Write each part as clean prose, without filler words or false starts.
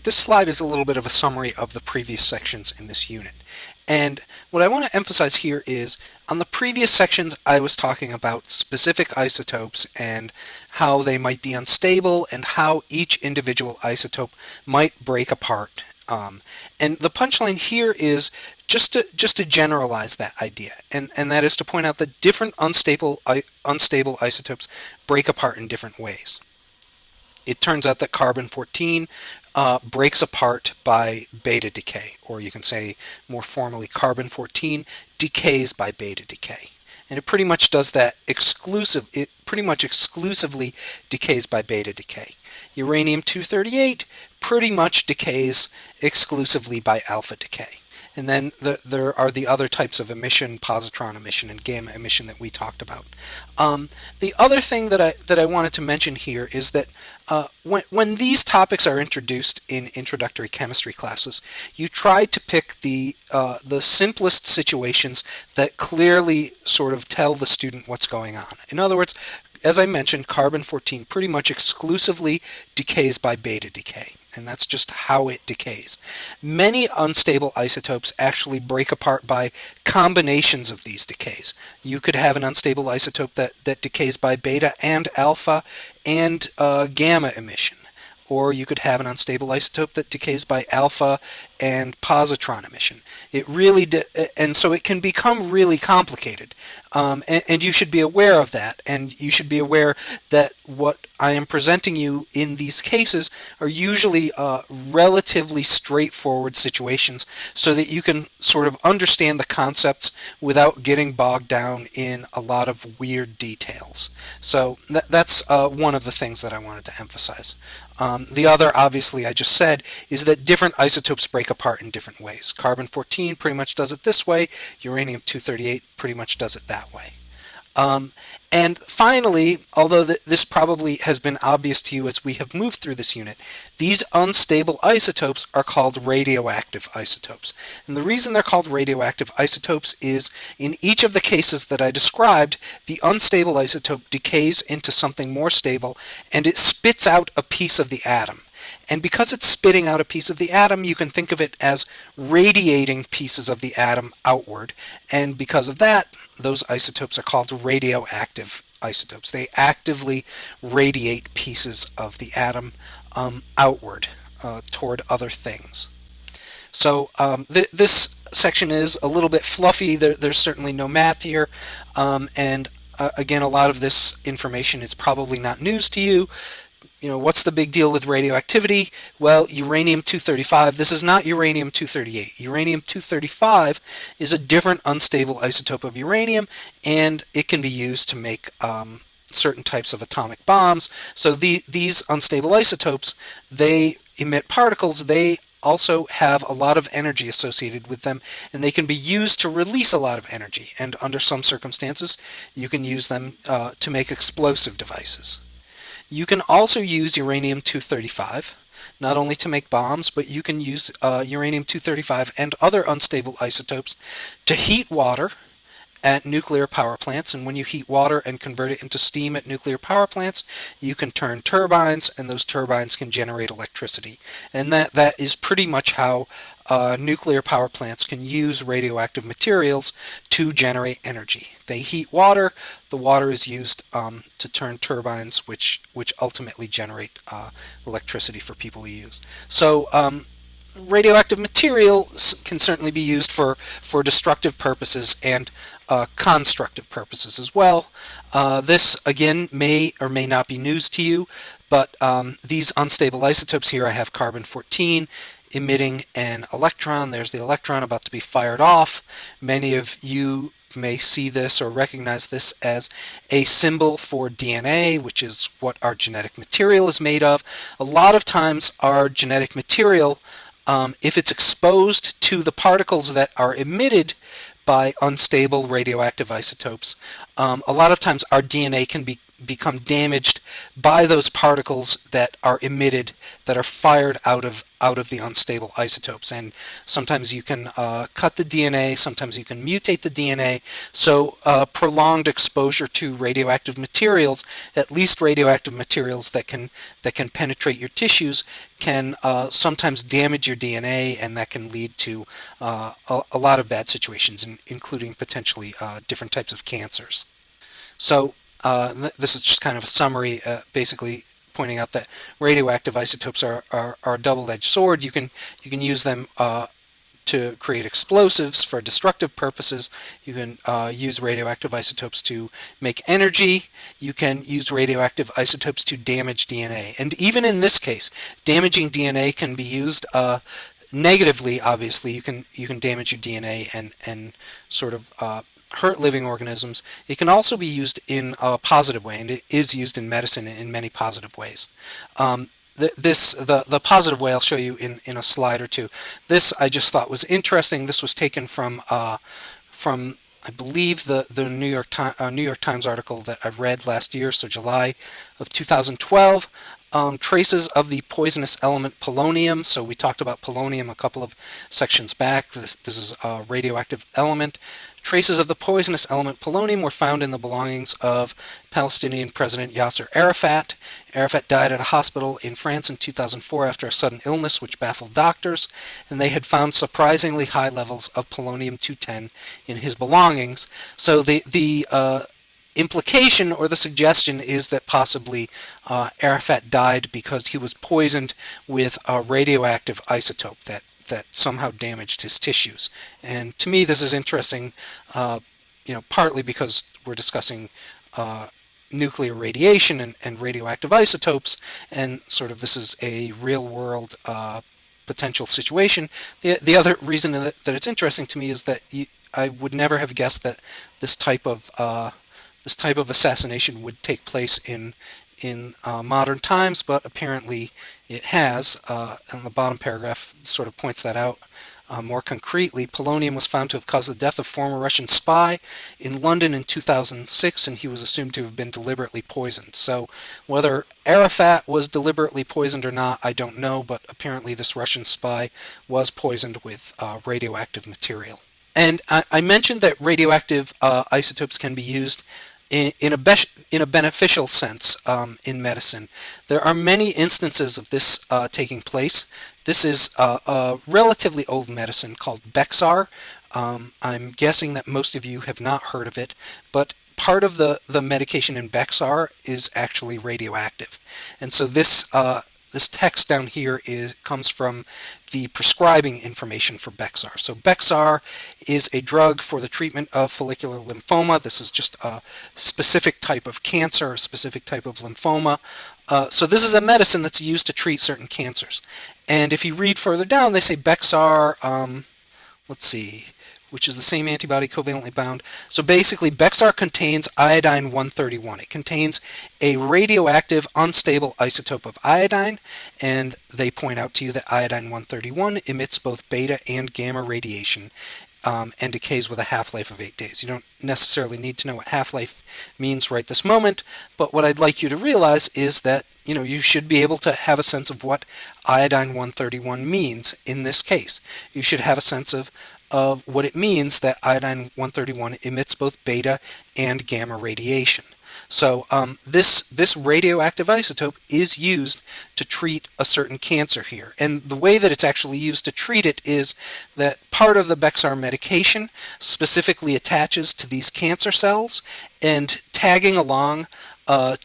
this slide is a little bit of a summary of the previous sections in this unit. And what I want to emphasize here is, on the previous sections I was talking about specific isotopes and how they might be unstable and how each individual isotope might break apart. And the punchline here is just to generalize that idea, and that is to point out that different unstable isotopes break apart in different ways. It turns out that carbon-14 breaks apart by beta decay, or you can say more formally, carbon-14 decays by beta decay. And it pretty much does that exclusively decays by beta decay. Uranium-238 pretty much decays exclusively by alpha decay. And then there are the other types of emission, positron emission and gamma emission that we talked about. The other thing that I wanted to mention here is that when these topics are introduced in introductory chemistry classes, you try to pick the simplest situations that clearly sort of tell the student what's going on. In other words, as I mentioned, carbon-14 pretty much exclusively decays by beta decay, and that's just how it decays. Many unstable isotopes actually break apart by combinations of these decays. You could have an unstable isotope that decays by beta and alpha and gamma emission. Or you could have an unstable isotope that decays by alpha and positron emission. It really and so it can become really complicated, and you should be aware of that, and you should be aware that what I am presenting you in these cases are usually relatively straightforward situations, so that you can sort of understand the concepts without getting bogged down in a lot of weird details. So that's one of the things that I wanted to emphasize. The other, obviously, I just said, is that different isotopes break apart in different ways. Carbon-14 pretty much does it this way. Uranium-238 pretty much does it that way. And finally, although this probably has been obvious to you as we have moved through this unit, these unstable isotopes are called radioactive isotopes. And the reason they're called radioactive isotopes is, in each of the cases that I described, the unstable isotope decays into something more stable, and it spits out a piece of the atom. And because it's spitting out a piece of the atom, you can think of it as radiating pieces of the atom outward. And because of that, those isotopes are called radioactive isotopes. They actively radiate pieces of the atom outward toward other things. So this section is a little bit fluffy. There's certainly no math here. And again, a lot of this information is probably not news to you. You know, what's the big deal with radioactivity? Well, uranium-235, this is not uranium-238. Uranium-235 is a different unstable isotope of uranium, and it can be used to make certain types of atomic bombs. So these unstable isotopes, they emit particles. They also have a lot of energy associated with them, and they can be used to release a lot of energy. And under some circumstances, you can use them to make explosive devices. You can also use uranium-235, not only to make bombs, but you can use uranium-235 and other unstable isotopes to heat water at nuclear power plants. And when you heat water and convert it into steam at nuclear power plants, you can turn turbines, and those turbines can generate electricity. And that is pretty much how nuclear power plants can use radioactive materials to generate energy. They heat water. The water is used to turn turbines, which ultimately generate electricity for people to use. So radioactive material can certainly be used for destructive purposes and constructive purposes as well. This, again, may or may not be news to you, but these unstable isotopes here, I have carbon-14 emitting an electron. There's the electron about to be fired off. Many of you may see this or recognize this as a symbol for DNA, which is what our genetic material is made of. A lot of times our genetic material, if it's exposed to the particles that are emitted by unstable radioactive isotopes, a lot of times our DNA can become damaged by those particles that are emitted, that are fired out of the unstable isotopes. And sometimes you can cut the DNA, sometimes you can mutate the DNA. So prolonged exposure to radioactive materials, at least radioactive materials that can penetrate your tissues, can sometimes damage your DNA, and that can lead to a lot of bad situations, including potentially different types of cancers. So this is just kind of a summary, basically pointing out that radioactive isotopes are a double-edged sword. You can use them to create explosives for destructive purposes. You can use radioactive isotopes to make energy. You can use radioactive isotopes to damage DNA. And even in this case, damaging DNA can be used negatively. Obviously, you can damage your DNA and sort of hurt living organisms. It can also be used in a positive way, and it is used in medicine in many positive ways. The positive way I'll show you in a slide or two. This I just thought was interesting. This was taken from I believe the New York Times article that I read last year, so July of 2012. Traces of the poisonous element polonium. So we talked about polonium a couple of sections back. This is a radioactive element. Traces of the poisonous element polonium were found in the belongings of Palestinian President Yasser Arafat. Arafat died at a hospital in France in 2004 after a sudden illness which baffled doctors, and they had found surprisingly high levels of polonium-210 in his belongings. So the implication or the suggestion is that possibly Arafat died because he was poisoned with a radioactive isotope that somehow damaged his tissues. And to me, this is interesting, partly because we're discussing nuclear radiation and radioactive isotopes, and sort of this is a real-world potential situation. The other reason that it's interesting to me is that I would never have guessed that this type of assassination would take place in modern times, but apparently it has. And the bottom paragraph sort of points that out more concretely. Polonium was found to have caused the death of former Russian spy in London in 2006, and he was assumed to have been deliberately poisoned. So whether Arafat was deliberately poisoned or not, I don't know, but apparently this Russian spy was poisoned with radioactive material. And I mentioned that radioactive isotopes can be used in a beneficial sense in medicine. There are many instances of this taking place. This is a relatively old medicine called Bexar. I'm guessing that most of you have not heard of it, but part of the medication in Bexar is actually radioactive. And so this text down here comes from the prescribing information for Bexar. So Bexar is a drug for the treatment of follicular lymphoma. This is just a specific type of cancer, a specific type of lymphoma. So this is a medicine that's used to treat certain cancers. And if you read further down, they say Bexar, which is the same antibody covalently bound. So basically, Bexar contains iodine-131. It contains a radioactive, unstable isotope of iodine, and they point out to you that iodine-131 emits both beta and gamma radiation and decays with a half-life of 8 days. You don't necessarily need to know what half-life means right this moment, but what I'd like you to realize is that you should be able to have a sense of what iodine-131 means in this case. You should have a sense of what it means that iodine-131 emits both beta and gamma radiation. So this radioactive isotope is used to treat a certain cancer here. And the way that it's actually used to treat it is that part of the Bexar medication specifically attaches to these cancer cells, and tagging along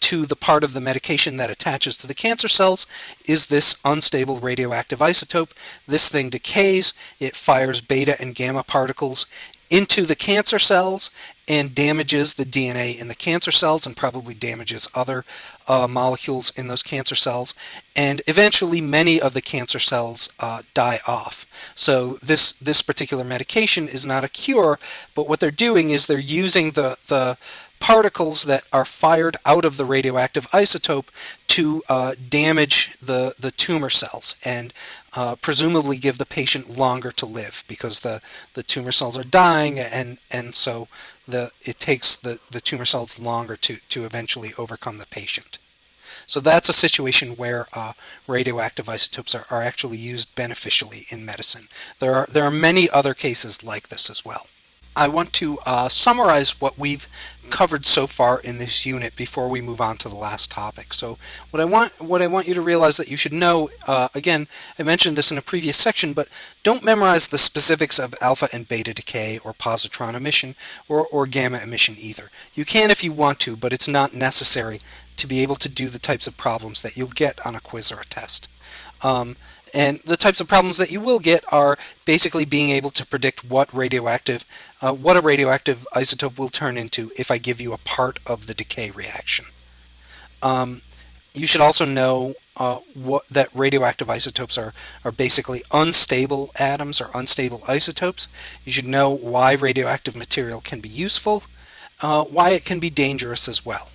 to the part of the medication that attaches to the cancer cells is this unstable radioactive isotope. This thing decays, it fires beta and gamma particles into the cancer cells and damages the DNA in the cancer cells and probably damages other molecules in those cancer cells. And eventually many of the cancer cells die off. So this particular medication is not a cure, but what they're doing is they're using the particles that are fired out of the radioactive isotope to damage the tumor cells and presumably give the patient longer to live, because the tumor cells are dying, and so it takes the tumor cells longer to eventually overcome the patient. So that's a situation where radioactive isotopes are actually used beneficially in medicine. There are many other cases like this as well. I want to summarize what we've covered so far in this unit before we move on to the last topic. So what I want you to realize that you should know, again, I mentioned this in a previous section, but don't memorize the specifics of alpha and beta decay or positron emission or gamma emission either. You can if you want to, but it's not necessary to be able to do the types of problems that you'll get on a quiz or a test. And the types of problems that you will get are basically being able to predict what a radioactive isotope will turn into if I give you a part of the decay reaction. You should also know that radioactive isotopes are basically unstable atoms or unstable isotopes. You should know why radioactive material can be useful, why it can be dangerous as well.